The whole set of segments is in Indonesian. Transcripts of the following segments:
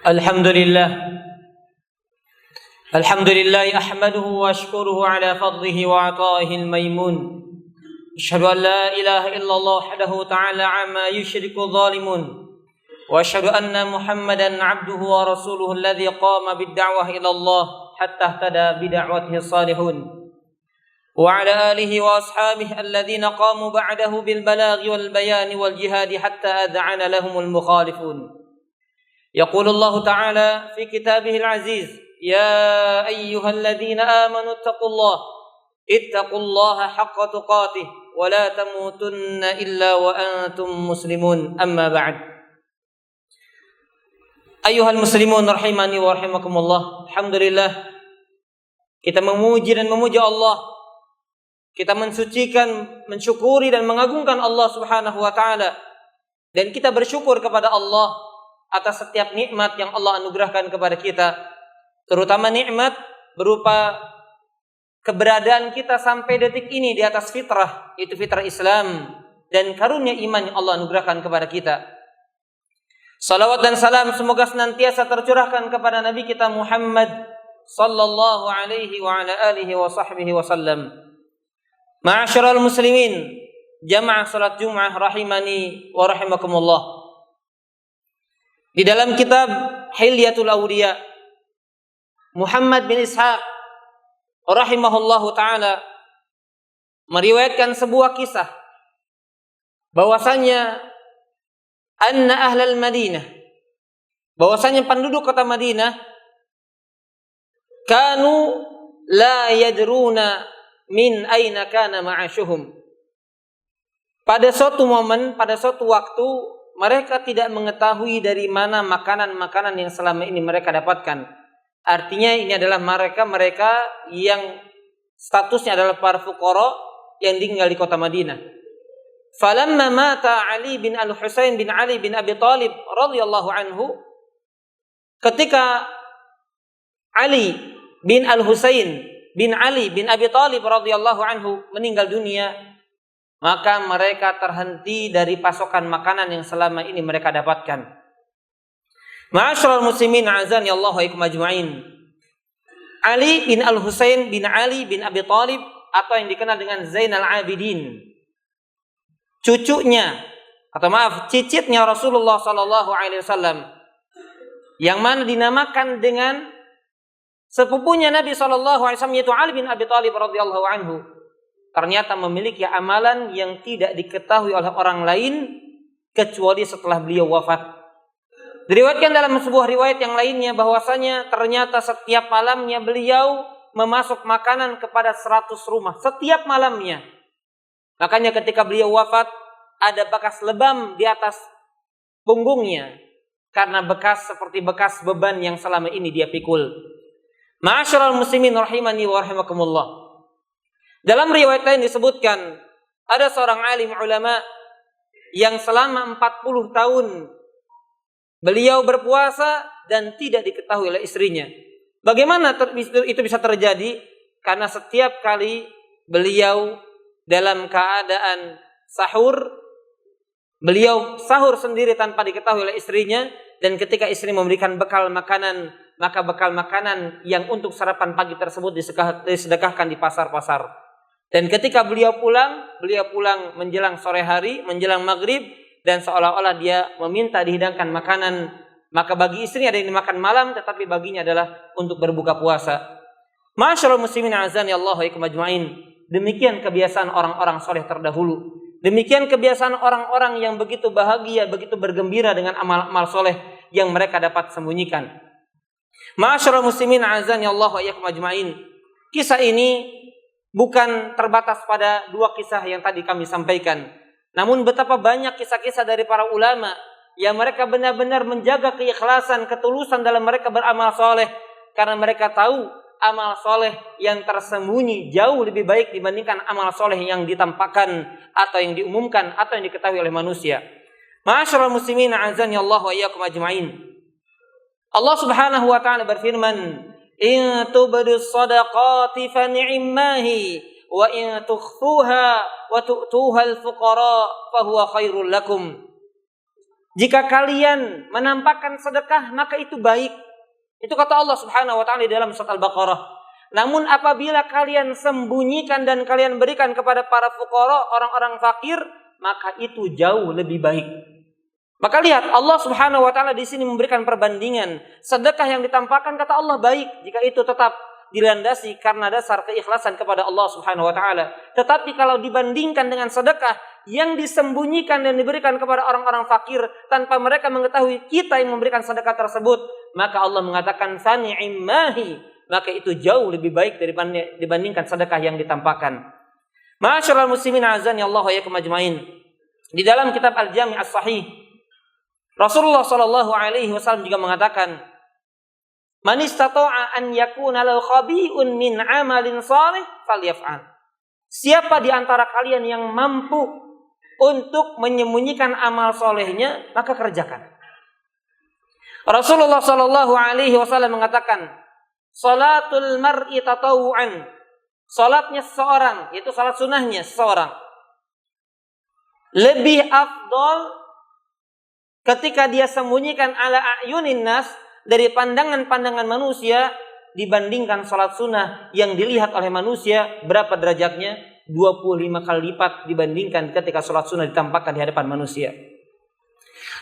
Alhamdulillah. Alhamdulillah ahmaduhu wa ashkuruhu ala fadlihi wa ata'ihi al-maymun. Asyhadu an la ilaha illallah wahdahu ta'ala amma yusyriku dhalimun. Wa asyhadu anna Muhammadan 'abduhu wa rasuluhu alladhi qama bid-da'wah ila Allah hatta ihtada bi da'watihi salihun. Wa ala alihi wa ashabihi alladhina qamu ba'dahu bil balaghi wal bayani wal jihadi hatta ad'ana lahumul mukhalifun. يقول الله تعالى في كتابه العزيز يا أيها الذين آمنوا اتقوا الله حق تقاته ولا تموتن إلا وأنتم مسلمون أما بعد أيها المسلمون رحمني ورحمكم الله. Alhamdulillah, kita memuji dan memuja Allah, kita mensucikan, mensyukuri dan mengagungkan Allah Subhanahu wa taala, dan kita bersyukur kepada Allah atas setiap nikmat yang Allah anugerahkan kepada kita, terutama nikmat berupa keberadaan kita sampai detik ini di atas fitrah, yaitu fitrah Islam, dan karunia iman yang Allah anugerahkan kepada kita. Salawat dan salam semoga senantiasa tercurahkan kepada Nabi kita Muhammad sallallahu alaihi wa ala alihi wa sahbihi wasallam. Ma'asyiral muslimin, jamaah salat Jumat rahimani wa rahimakumullah. Di dalam kitab Hilyatul Awliya, Muhammad bin Ishaq rahimahullahu ta'ala meriwayatkan sebuah kisah bahwasanya anna ahlal Madinah, bahwasanya penduduk kota Madinah kanu la yadruna min aina kana ma'ashuhum. Pada suatu momen, pada suatu waktu, mereka tidak mengetahui dari mana makanan-makanan yang selama ini mereka dapatkan. Artinya ini adalah mereka yang statusnya adalah para fuqara yang tinggal di kota Madinah. Falamma mata Ali bin Al-Husain bin Ali bin Abi Thalib radhiyallahu anhu, ketika Ali bin Al-Husain bin Ali bin Abi Thalib radhiyallahu anhu meninggal dunia, maka mereka terhenti dari pasokan makanan yang selama ini mereka dapatkan. Ma'asyiral muslimin azani Allah wa ikum ajma'in. Ali bin Al-Husain bin Ali bin Abi Thalib, atau yang dikenal dengan Zainal Abidin, cicitnya Rasulullah sallallahu alaihi wasallam, yang mana dinamakan dengan sepupunya Nabi sallallahu alaihi wasallam, yaitu Ali bin Abi Thalib radhiyallahu anhu, ternyata memiliki amalan yang tidak diketahui oleh orang lain kecuali setelah beliau wafat. Diriwayatkan dalam sebuah riwayat yang lainnya bahwasanya ternyata setiap malamnya beliau memasuk makanan kepada 100 rumah setiap malamnya. Makanya ketika beliau wafat ada bekas lebam di atas punggungnya karena seperti bekas beban yang selama ini dia pikul. Ma'asyiral muslimin rahimani wa rahimakumullah. Dalam riwayat lain disebutkan ada seorang alim ulama yang selama 40 tahun beliau berpuasa dan tidak diketahui oleh istrinya. Bagaimana itu bisa terjadi? Karena setiap kali beliau dalam keadaan sahur, beliau sahur sendiri tanpa diketahui oleh istrinya, dan ketika istri memberikan bekal makanan, maka bekal makanan yang untuk sarapan pagi tersebut disedekahkan di pasar-pasar. Dan ketika beliau pulang menjelang sore hari, menjelang maghrib, dan seolah-olah dia meminta dihidangkan makanan. Maka bagi istri ada yang dimakan malam, tetapi baginya adalah untuk berbuka puasa. Ma'asyiral muslimin azani Allah wa ikum ajma'in. Demikian kebiasaan orang-orang soleh terdahulu. Demikian kebiasaan orang-orang yang begitu bahagia, begitu bergembira dengan amal-amal soleh yang mereka dapat sembunyikan. Ma'asyiral muslimin azani Allah wa ikum ajma'in. Kisah ini bukan terbatas pada 2 kisah yang tadi kami sampaikan. Namun betapa banyak kisah-kisah dari para ulama yang mereka benar-benar menjaga keikhlasan, ketulusan dalam mereka beramal soleh. Karena mereka tahu amal soleh yang tersembunyi jauh lebih baik dibandingkan amal soleh yang ditampakkan atau yang diumumkan atau yang diketahui oleh manusia. Ma'asyiral muslimin azani Allah wa iyyakum ajma'in. Allah Subhanahu wa taala berfirman, in tubdus sadaqati fa ni'mahi wa in tukhfuha wa tu'tuha al-fuqara fa huwa khairul lakum. Jika kalian menampakkan sedekah, maka itu baik. Itu kata Allah Subhanahu wa taala di dalam surat Al-Baqarah. Namun apabila kalian sembunyikan dan kalian berikan kepada para fuqara, orang-orang fakir, maka itu jauh lebih baik. Maka lihat, Allah Subhanahu wa taala di sini memberikan perbandingan. Sedekah yang ditampakkan kata Allah baik jika itu tetap dilandasi karena dasar keikhlasan kepada Allah Subhanahu wa taala. Tetapi kalau dibandingkan dengan sedekah yang disembunyikan dan diberikan kepada orang-orang fakir tanpa mereka mengetahui kita yang memberikan sedekah tersebut, maka Allah mengatakan fani'immahi, maka itu jauh lebih baik dibandingkan sedekah yang ditampakkan. Ma'asyiral muslimin azani Allah wa iyyakum ajmain. Di dalam kitab Al-Jami' As-Sahih, Rasulullah sallallahu alaihi wasallam juga mengatakan, "Man istata'a an yakuna lahu khabi'un min 'amalin shalih falyaf'al." Siapa di antara kalian yang mampu untuk menyembunyikan amal solehnya, maka kerjakan. Rasulullah sallallahu alaihi wasallam mengatakan, "Salatul mar'i tatawu'an." Salatnya seseorang, yaitu salat sunnahnya seseorang, lebih afdol ketika dia sembunyikan ala a'yunin nas, dari pandangan-pandangan manusia, dibandingkan salat sunnah yang dilihat oleh manusia. Berapa derajatnya? 25 kali lipat dibandingkan ketika salat sunnah ditampakkan di hadapan manusia.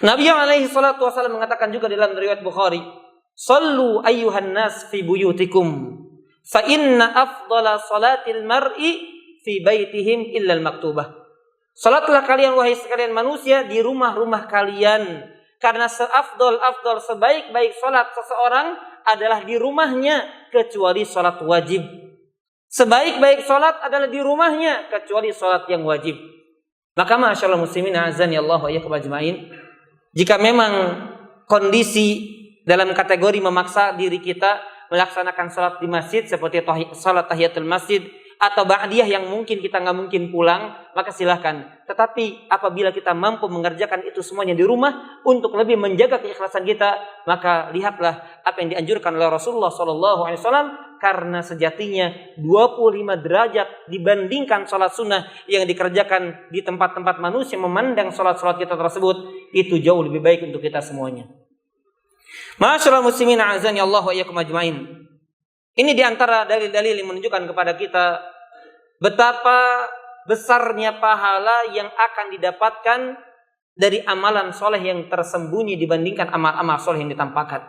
Nabi alaihi salatu wasallam mengatakan juga dalam riwayat Bukhari, "Sallu ayyuhan nas fi buyutikum, fa inna afdala salatil mar'i fi baitihim illa al-maktubah." Salatlah kalian wahai sekalian manusia di rumah-rumah kalian, karena seafdol sebaik-baik salat seseorang adalah di rumahnya kecuali salat wajib. Sebaik-baik salat adalah di rumahnya kecuali salat yang wajib. Maka ma'asyiral muslimin azani Allah wa iyyakum ajmain, jika memang kondisi dalam kategori memaksa diri kita melaksanakan salat di masjid seperti salat tahiyatul masjid atau ba'diyah yang mungkin kita nggak mungkin pulang, maka silahkan. Tetapi apabila kita mampu mengerjakan itu semuanya di rumah untuk lebih menjaga keikhlasan kita, maka lihatlah apa yang dianjurkan oleh Rasulullah SAW, karena sejatinya 25 derajat dibandingkan salat sunnah yang dikerjakan di tempat-tempat manusia memandang salat-salat kita tersebut, itu jauh lebih baik untuk kita semuanya. Ma'asyiral muslimin a'azani Allah wa iyyakum ajmain. Ini diantara dalil-dalil yang menunjukkan kepada kita betapa besarnya pahala yang akan didapatkan dari amalan soleh yang tersembunyi dibandingkan amal-amal soleh yang ditampakkan.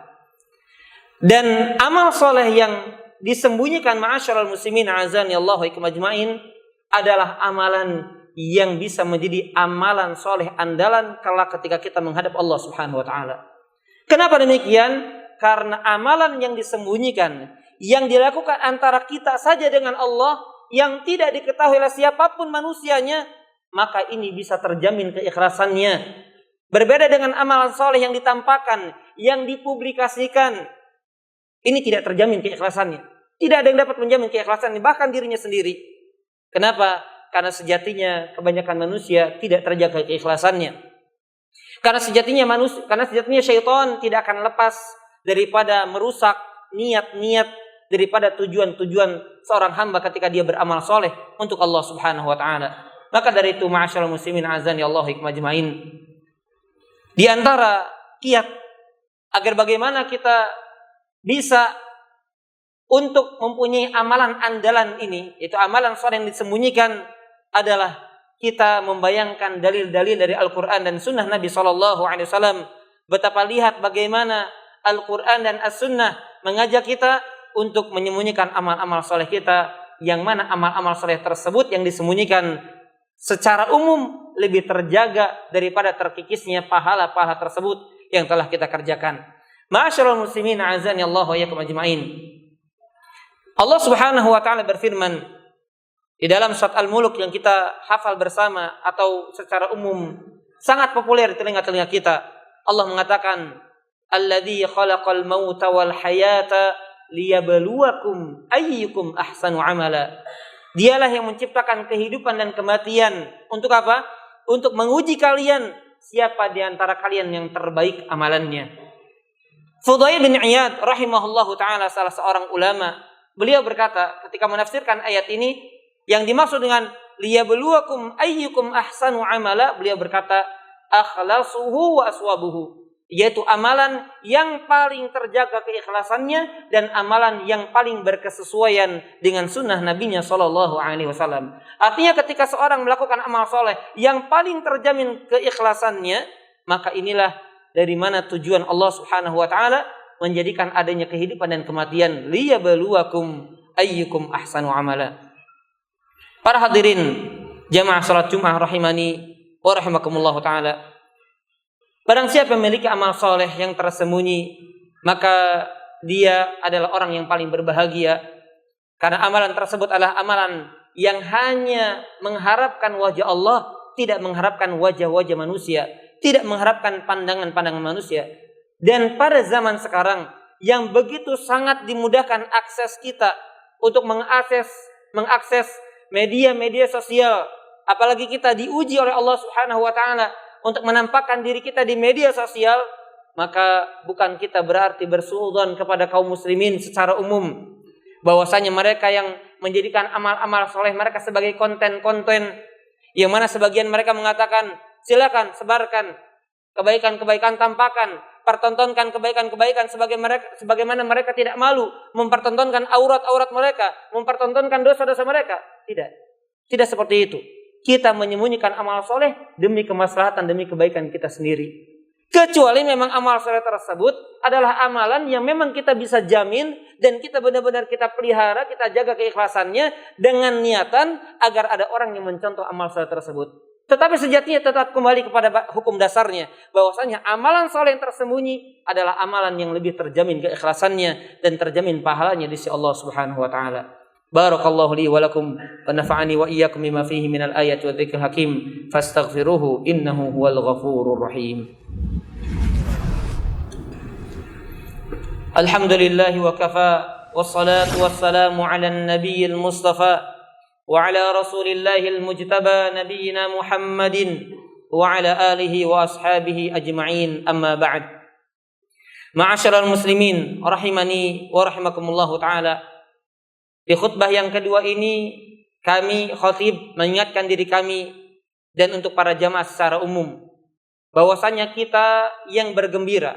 Dan amal soleh yang disembunyikan, ma'asyiral muslimin a'azani Allah wa iyyakum ajmain, adalah amalan yang bisa menjadi amalan soleh andalan kala ketika kita menghadap Allah Subhanahu wa taala. Kenapa demikian? Karena amalan yang disembunyikan, yang dilakukan antara kita saja dengan Allah, yang tidak diketahui oleh siapapun manusianya, maka ini bisa terjamin keikhlasannya. Berbeda dengan amalan soleh yang ditampakkan, yang dipublikasikan, ini tidak terjamin keikhlasannya. Tidak ada yang dapat menjamin keikhlasannya, bahkan dirinya sendiri. Kenapa? Karena sejatinya kebanyakan manusia tidak terjaga keikhlasannya. Karena sejatinya syaitan tidak akan lepas daripada merusak niat-niat, daripada tujuan-tujuan seorang hamba ketika dia beramal soleh untuk Allah Subhanahu wa taala. Maka dari itu, ma'asyiral muslimin azani Allah wa iyyakum ajmain, di antara kiat agar bagaimana kita bisa untuk mempunyai amalan andalan ini, yaitu amalan soleh yang disembunyikan, adalah kita membayangkan dalil-dalil dari Al-Quran dan Sunnah Nabi SAW. Betapa lihat bagaimana Al-Quran dan As-Sunnah mengajak kita untuk menyembunyikan amal-amal soleh kita, yang mana amal-amal soleh tersebut yang disembunyikan secara umum lebih terjaga daripada terkikisnya pahala-pahala tersebut yang telah kita kerjakan. Ma'asyiral muslimin a'azani Allah wa iyyakum ajmain. Allah Subhanahu wa taala berfirman di dalam surat Al-Mulk yang kita hafal bersama atau secara umum sangat populer di telinga-telinga kita. Allah mengatakan, "Alladzi khalaqal mauta wal hayata liyabluwakum ayyukum ahsanu amala." Dialah yang menciptakan kehidupan dan kematian. Untuk apa? Untuk menguji kalian siapa di antara kalian yang terbaik amalannya. Fudail bin Iyad rahimahullahu taala, salah seorang ulama, beliau berkata ketika menafsirkan ayat ini, yang dimaksud dengan liyabluwakum ayyukum ahsanu amala, beliau berkata, akhlasuhu wa aswabuhu, yaitu amalan yang paling terjaga keikhlasannya dan amalan yang paling berkesesuaian dengan sunnah Nabinya Shallallahu Alaihi Wasallam. Artinya ketika seorang melakukan amal soleh yang paling terjamin keikhlasannya, maka inilah dari mana tujuan Allah Subhanahu Wa Taala menjadikan adanya kehidupan dan kematian, liyabluwakum ayyukum ahsanu amala. Para hadirin jamaah salat Jumat rahimani wa rahimakumullah taala. Barang siapa yang memiliki amal soleh yang tersembunyi, maka dia adalah orang yang paling berbahagia, karena amalan tersebut adalah amalan yang hanya mengharapkan wajah Allah, tidak mengharapkan wajah-wajah manusia, tidak mengharapkan pandangan-pandangan manusia. Dan pada zaman sekarang yang begitu sangat dimudahkan akses kita untuk mengakses media-media sosial, apalagi kita diuji oleh Allah Subhanahu wa taala untuk menampakkan diri kita di media sosial, maka bukan kita berarti bersuudzon kepada kaum muslimin secara umum bahwasanya mereka yang menjadikan amal-amal soleh mereka sebagai konten-konten, yang mana sebagian mereka mengatakan silakan sebarkan kebaikan-kebaikan, tampakkan, pertontonkan kebaikan-kebaikan sebagaimana mereka tidak malu mempertontonkan aurat-aurat mereka, mempertontonkan dosa-dosa mereka. Tidak seperti itu. Kita menyembunyikan amal soleh demi kemaslahatan, demi kebaikan kita sendiri. Kecuali memang amal soleh tersebut adalah amalan yang memang kita bisa jamin dan kita benar-benar kita pelihara, kita jaga keikhlasannya dengan niatan agar ada orang yang mencontoh amal soleh tersebut. Tetapi sejatinya tetap kembali kepada hukum dasarnya, bahwasanya amalan soleh yang tersembunyi adalah amalan yang lebih terjamin keikhlasannya dan terjamin pahalanya di sisi Allah Subhanahu wa taala. Barakallahu li wa lakum wa nafa'ani wa iyyakum bima fihi minal ayati wa dzikril hakim, fastaghfiruhu innahu huwal ghafurur rahim. Alhamdulillahi wa kafa, wassalatu wassalamu ala nabiyil mustafa wa ala rasulillahil mujtaba nabiyyina Muhammadin wa ala alihi wa ashabihi ajma'in, amma ba'd. Ma'asyiral muslimin rahimani wa rahimakumullahu taala. Di khutbah yang kedua ini kami khatib mengingatkan diri kami dan untuk para jamaah secara umum bahwasanya kita yang bergembira,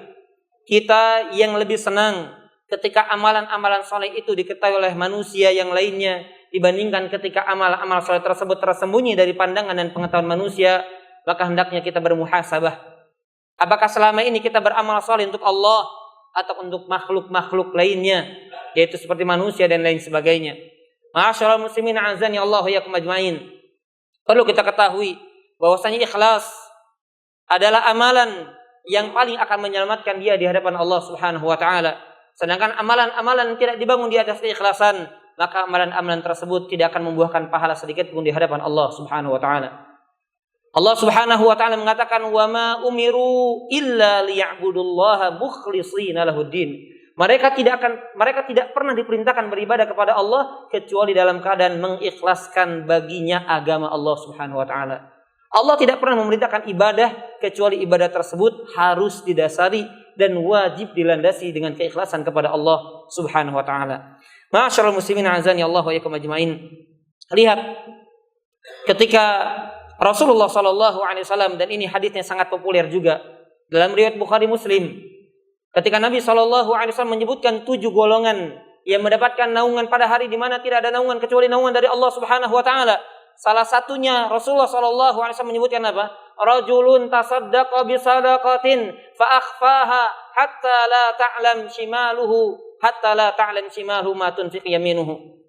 kita yang lebih senang ketika amalan-amalan soleh itu diketahui oleh manusia yang lainnya dibandingkan ketika amal-amal soleh tersebut tersembunyi dari pandangan dan pengetahuan manusia. Maka hendaknya kita bermuhasabah, apakah selama ini kita beramal soleh untuk Allah atau untuk makhluk-makhluk lainnya, yaitu seperti manusia dan lain sebagainya. Ma'asyiral muslimin azani Allah wa iyyakum ajmain. Perlu kita ketahui bahwasanya ikhlas adalah amalan yang paling akan menyelamatkan dia di hadapan Allah Subhanahu wa taala. Sedangkan amalan-amalan yang tidak dibangun di atas keikhlasan, maka amalan-amalan tersebut tidak akan membuahkan pahala sedikit pun di hadapan Allah Subhanahu wa taala. Allah Subhanahu wa taala mengatakan, "Wa ma umiru illa liya'budullaha mukhlishina lahuddin." Mereka tidak pernah diperintahkan beribadah kepada Allah kecuali dalam keadaan mengikhlaskan baginya agama Allah Subhanahu wa taala. Allah tidak pernah memerintahkan ibadah kecuali ibadah tersebut harus didasari dan wajib dilandasi dengan keikhlasan kepada Allah Subhanahu wa taala. Ma'asyiral muslimin azani Allah wa iyyakum ajmain. Lihat ketika Rasulullah sallallahu alaihi wasallam, dan ini hadisnya sangat populer juga dalam riwayat Bukhari Muslim, ketika Nabi sallallahu alaihi wasallam menyebutkan 7 golongan yang mendapatkan naungan pada hari di mana tidak ada naungan kecuali naungan dari Allah Subhanahu wa taala. Salah satunya Rasulullah sallallahu alaihi wasallam menyebutkan apa? Rajulun tasaddaqa bi sadaqatin fa akhfaha hatta la ta'lam shimaluhu ma tunfiq yaminuhu.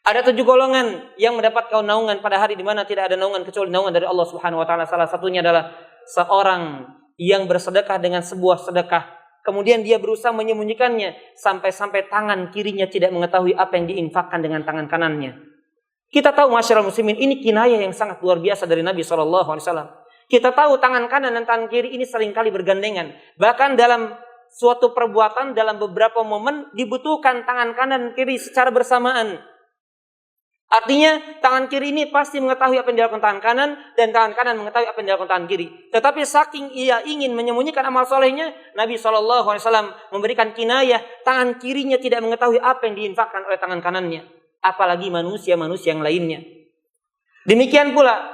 Ada 7 golongan yang mendapat naungan pada hari di mana tidak ada naungan kecuali naungan dari Allah Subhanahu wa taala. Salah satunya adalah seorang yang bersedekah dengan sebuah sedekah, kemudian dia berusaha menyembunyikannya sampai-sampai tangan kirinya tidak mengetahui apa yang diinfakkan dengan tangan kanannya. Kita tahu masyarakat muslimin, ini kinayah yang sangat luar biasa dari Nabi SAW. Kita tahu tangan kanan dan tangan kiri ini seringkali bergandengan. Bahkan dalam suatu perbuatan, dalam beberapa momen dibutuhkan tangan kanan dan kiri secara bersamaan. Artinya tangan kiri ini pasti mengetahui apa yang dilakukan tangan kanan, dan tangan kanan mengetahui apa yang dilakukan tangan kiri. Tetapi saking ia ingin menyembunyikan amal solehnya, Nabi SAW memberikan kinayah, tangan kirinya tidak mengetahui apa yang diinfakkan oleh tangan kanannya. Apalagi manusia-manusia yang lainnya. Demikian pula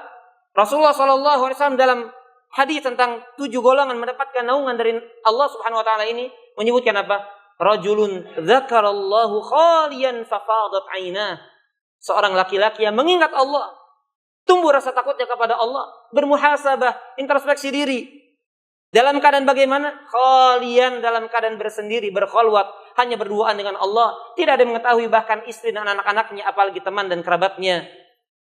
Rasulullah SAW dalam hadis tentang 7 golongan mendapatkan naungan dari Allah Subhanahu wa taala ini menyebutkan apa? Rajulun dzakarallahu khaliyan fafadat 'ainah. Seorang laki-laki yang mengingat Allah, tumbuh rasa takutnya kepada Allah, bermuhasabah, introspeksi diri. Dalam keadaan bagaimana? Khalian, dalam keadaan bersendiri, berkhalwat, hanya berduaan dengan Allah, tidak ada yang mengetahui bahkan istri dan anak-anaknya, apalagi teman dan kerabatnya.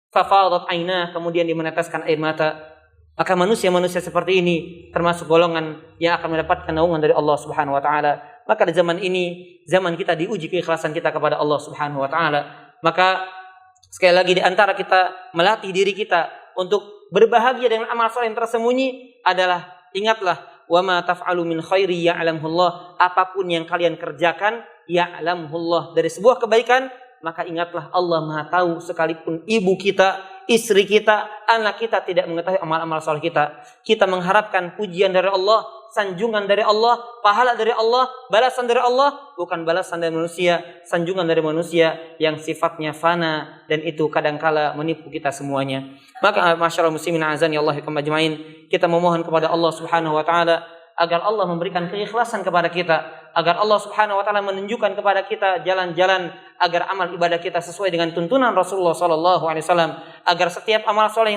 Fafadat 'ainah, kemudian dia meneteskan air mata. Maka manusia-manusia seperti ini termasuk golongan yang akan mendapatkan naungan dari Allah Subhanahu wa taala. Maka di zaman ini, zaman kita diuji keikhlasan kita kepada Allah Subhanahu wa taala. Maka sekali lagi di antara kita melatih diri kita untuk berbahagia dengan amal saleh yang tersembunyi adalah ingatlah wa ma taf'alu min khairi ya'lamullah. Apapun yang kalian kerjakan ya'lamullah, dari sebuah kebaikan, maka ingatlah Allah Maha tahu. Sekalipun ibu kita, istri kita, anak kita tidak mengetahui amal-amal saleh kita, kita mengharapkan pujian dari Allah, sanjungan dari Allah, pahala dari Allah, balasan dari Allah, bukan balasan dari manusia, sanjungan dari manusia yang sifatnya fana dan itu kadangkala menipu kita semuanya. Maka masyaallah muslimin azani Allah majma'in, kita memohon kepada Allah Subhanahu wa taala agar Allah memberikan keikhlasan kepada kita, agar Allah Subhanahu wa taala menunjukkan kepada kita jalan-jalan agar amal ibadah kita sesuai dengan tuntunan Rasulullah sallallahu alaihi wasallam, agar setiap amal soleh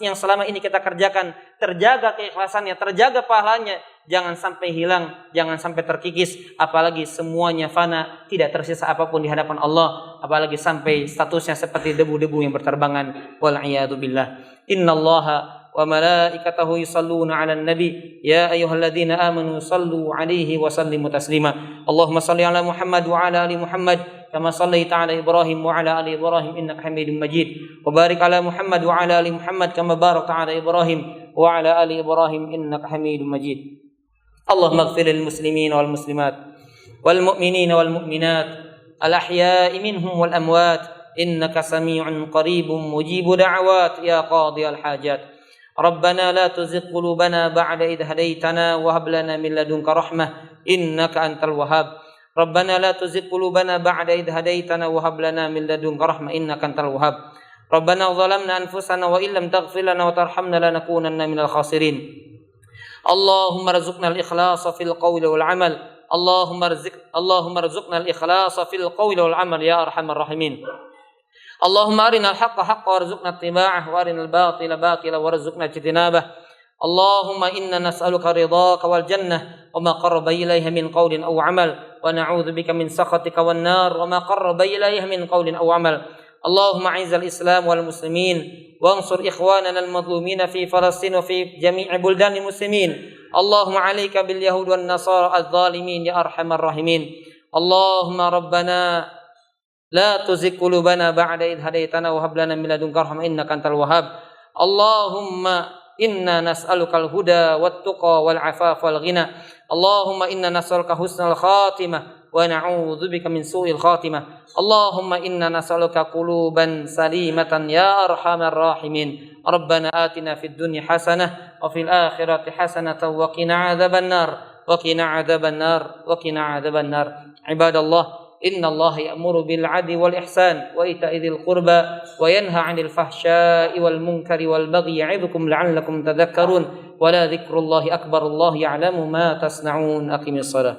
yang selama ini kita kerjakan terjaga keikhlasannya, terjaga pahalanya, jangan sampai hilang, jangan sampai terkikis, apalagi semuanya fana, tidak tersisa apapun di hadapan Allah, apalagi sampai statusnya seperti debu-debu yang berterbangan. Wal iyadu billah. Innallaha وملائكته يصلون على النبي يا أيها الذين آمنوا صلوا عليه وسلموا تسليما اللهم صل على محمد وعلى آل محمد كما صليت على إبراهيم وعلى آل إبراهيم إنك حميد مجيد وبارك على محمد وعلى آل محمد كما باركت على إبراهيم وعلى آل إبراهيم إنك حميد مجيد اللهم اغفر للمسلمين والمسلمات والمؤمنين والمؤمنات الأحياء منهم والأموات إنك سميع قريب مجيب دعوات يا قاضي الحاجات ربنا لا تزغ قلوبنا بعد إذ هديتنا وهب لنا من لدنك رحمة إنك أنت الوهاب ربنا لا تزغ قلوبنا بعد إذ هديتنا وهب لنا من لدنك رحمة إنك أنت الوهاب ربنا ظلمنا أنفسنا وإن لم تغفر لنا وترحمنا لنكونن من الخاسرين اللهم ارزقنا الإخلاص في القول والعمل اللهم ارزقنا الإخلاص في القول والعمل يا أرحم الراحمين اللهم أرنا الحق حقا وارزقنا اتباعه وأرنا الباطل باطلا وارزقنا اجتنابه اللهم إنا نسألك رضاك والجنة وما قرب إليها من قول أو عمل ونعوذ بك من سخطك والنار وما قرب إليها من قول أو عمل اللهم أعز الإسلام والمسلمين وانصر إخواننا المظلومين في فلسطين وفي جميع بلدان المسلمين اللهم عليك باليهود والنصارى الظالمين يا أرحم الراحمين اللهم ربنا لا تزغ قلوبنا بعد إذ هديتنا وهب لنا من لدنك رحمة إنك أنت الوهاب اللهم إنا نسألك الهدى والتقى والعفاف والغنى اللهم إنا نسألك حسن الخاتمة ونعوذ بك من سوء الخاتمة اللهم إنا نسألك قلوبا سليمة يا أرحم الراحمين ربنا آتنا في الدنيا حسنة وفي الآخرة حسنة وقنا عذاب النار وقنا عذاب النار وقنا عذاب النار عباد الله إن الله يأمر بالعدل والإحسان وإيتاء ذي القربى وينهى عن الفحشاء والمنكر والبغي يعظكم لعلكم تذكرون ولا ذكر الله أكبر الله يعلم ما تصنعون أقم الصلاة